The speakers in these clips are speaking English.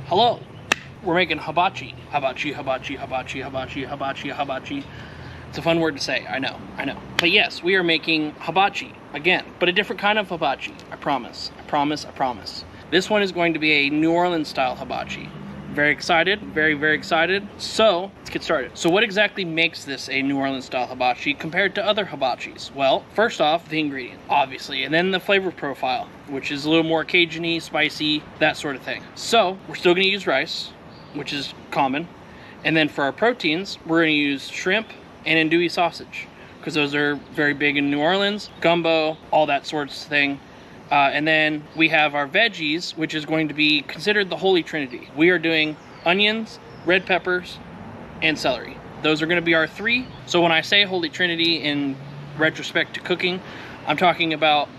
Hello, we're making hibachi. Hibachi, hibachi, hibachi, hibachi, hibachi, hibachi. It's a fun word to say, I know. But yes, we are making hibachi again, but a different kind of hibachi. I promise. This one is going to be a New Orleans style hibachi. Very excited, very excited. So let's get started. So what exactly makes this a New Orleans style hibachi compared to other hibachis? Well, first off, the ingredient, obviously, and then the flavor profile, which is a little more Cajun-y, spicy, that sort of thing. So we're still gonna use rice, which is common. And then for our proteins, we're gonna use shrimp and andouille sausage, because those are very big in New Orleans, gumbo, all that sorts of thing. And then we have our veggies, which is going to be considered the Holy Trinity. We are doing onions, red peppers, and celery. Those are going to be our three. So when I say Holy Trinity in retrospect to cooking, I'm talking about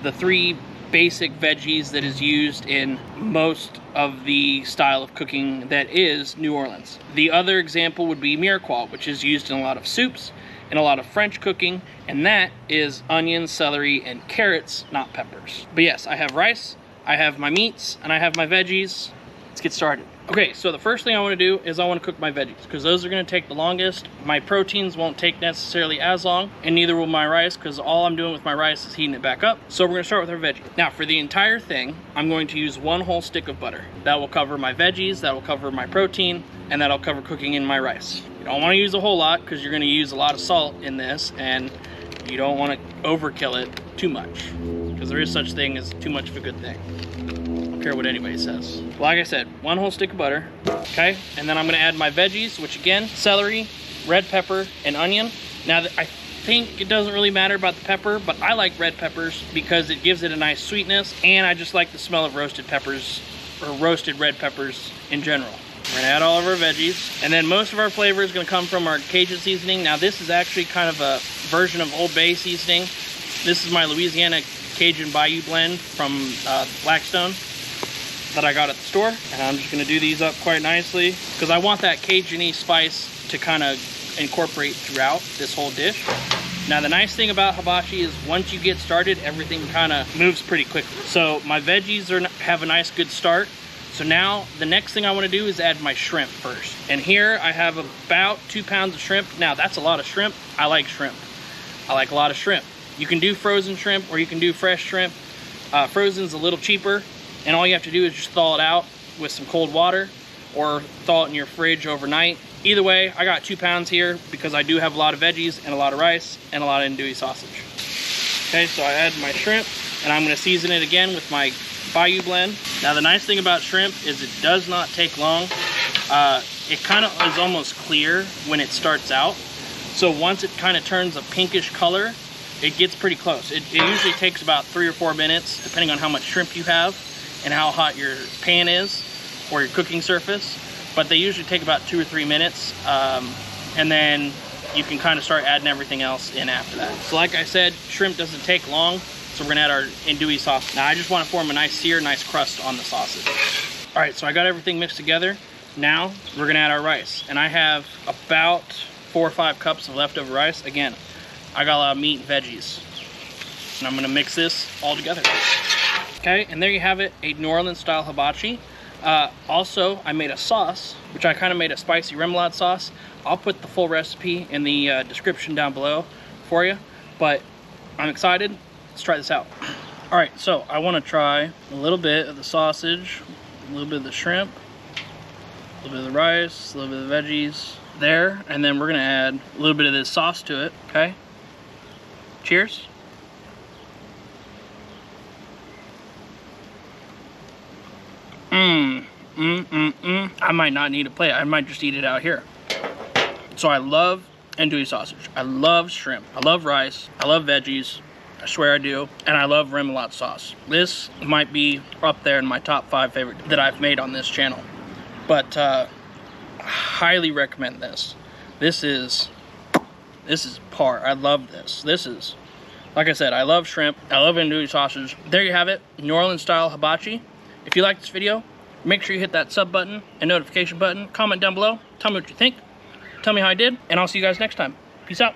the three basic veggies that is used in most of the style of cooking that is New Orleans. The other example would be mirepoix, which is used in a lot of soups and a lot of French cooking, and that is onions, celery, and carrots, not peppers. But yes, I have rice, I have my meats, and I have my veggies. Let's get started. Okay, so the first thing I want to do is I want to cook my veggies, because those are going to take the longest. My proteins won't take necessarily as long, and neither will my rice, because all I'm doing with my rice is heating it back up. So we're going to start with our veggies. Now, for the entire thing, I'm going to use 1 whole stick of butter. That will cover my veggies, that will cover my protein, and that'll cover cooking in my rice. You don't want to use a whole lot, because you're going to use a lot of salt in this, and you don't want to overkill it too much, because there is such thing as too much of a good thing. I don't care what anybody says. Like I said, 1 whole stick of butter, okay? And then I'm gonna add my veggies, which again, celery, red pepper, and onion. Now, I think it doesn't really matter about the pepper, but I like red peppers because it gives it a nice sweetness, and I just like the smell of roasted peppers, or roasted red peppers in general. We're gonna add all of our veggies, and then most of our flavor is gonna come from our Cajun seasoning. Now, this is actually kind of a version of Old Bay seasoning. This is my Louisiana Cajun Bayou blend from Blackstone that I got at the store, and I'm just gonna do these up quite nicely because I want that Cajun-y spice to kind of incorporate throughout this whole dish. Now, the nice thing about hibachi is once you get started, everything kind of moves pretty quickly. So my veggies have a nice good start. So now the next thing I want to do is add my shrimp first. And here I have about 2 pounds of shrimp. Now, that's a lot of shrimp. I like shrimp. I like a lot of shrimp. You can do frozen shrimp or you can do fresh shrimp. Frozen's a little cheaper, and all you have to do is just thaw it out with some cold water or thaw it in your fridge overnight. Either way, I got 2 pounds here because I do have a lot of veggies and a lot of rice and a lot of andouille sausage. Okay, so I add my shrimp, and I'm gonna season it again with my Bayou blend. Now, the nice thing about shrimp is it does not take long. It kind of is almost clear when it starts out. So once it kind of turns a pinkish color, it gets pretty close. It usually takes about 3 or 4 minutes, depending on how much shrimp you have and how hot your pan is or your cooking surface. But they usually take about 2 or 3 minutes. And then you can kind of start adding everything else in after that. So like I said, shrimp doesn't take long. So we're gonna add our andouille sauce. Now, I just want to form a nice sear, nice crust on the sausage. All right, so I got everything mixed together. Now we're gonna add our rice. And I have about 4 or 5 cups of leftover rice. Again, I got a lot of meat and veggies. And I'm gonna mix this all together. Okay, and there you have it, a New Orleans style hibachi. Also, I made a sauce, which I kind of made a spicy remoulade sauce. I'll put the full recipe in the description down below for you, but I'm excited. Let's try this out. All right, so I want to try a little bit of the sausage, a little bit of the shrimp, a little bit of the rice, a little bit of the veggies there, and then we're gonna add a little bit of this sauce to it, okay? Cheers. I might not need a plate. I might just eat it out here. So I love andouille sausage. I love shrimp. I love rice. I love veggies. I swear I do. And I love remoulade sauce. This might be up there in my top 5 favorite that I've made on this channel. But I highly recommend this. This is par. I love this. This is, like I said, I love shrimp. I love andouille sausage. There you have it, New Orleans style hibachi. If you like this video, make sure you hit that sub button and notification button. Comment down below. Tell me what you think. Tell me how I did. And I'll see you guys next time. Peace out.